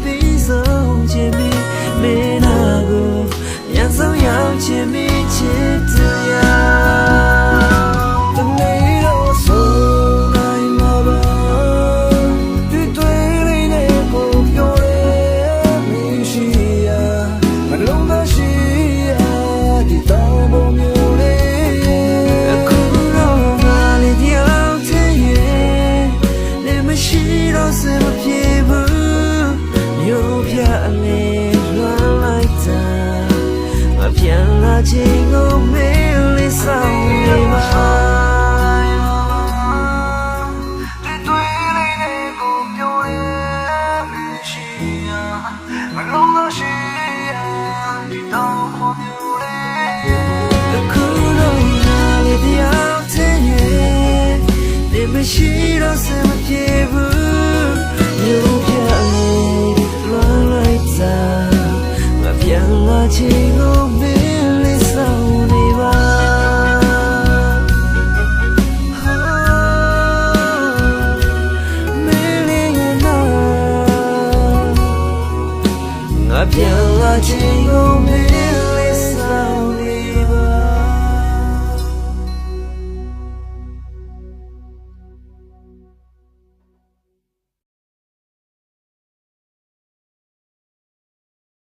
ပြီးဆုံးခြင်းမီမင်းနာကိုရန်ဆုံးရောက်ခြင်းမီချစ်တရားတနေ့တော့ဆုံးနိုင်မှာပါတွေ့တွေ့လေးနဲ့ကိုပြောရဲမရှိရမလုံးမရှိရဒီတောင်းပေါ်မျိုးလေးအခုတော့ငါလေးတယောက်တည်းရဲ့နေမရှိတော့စမပြေဘူးမျိုးပြလေးလွမ်းလိုက်တာမပြန်လာခြင်းကိုမေးလေးဆောင်နေမှာမရှိတော့စမပြေဘူးမျိုးပြလေးလွမ်းလိုက်တာမပြန်လာခြင်းကိုမင်းလေးဆောင်နေပါမင်းလေးရဲ့နာငါပြန်လာခြင်း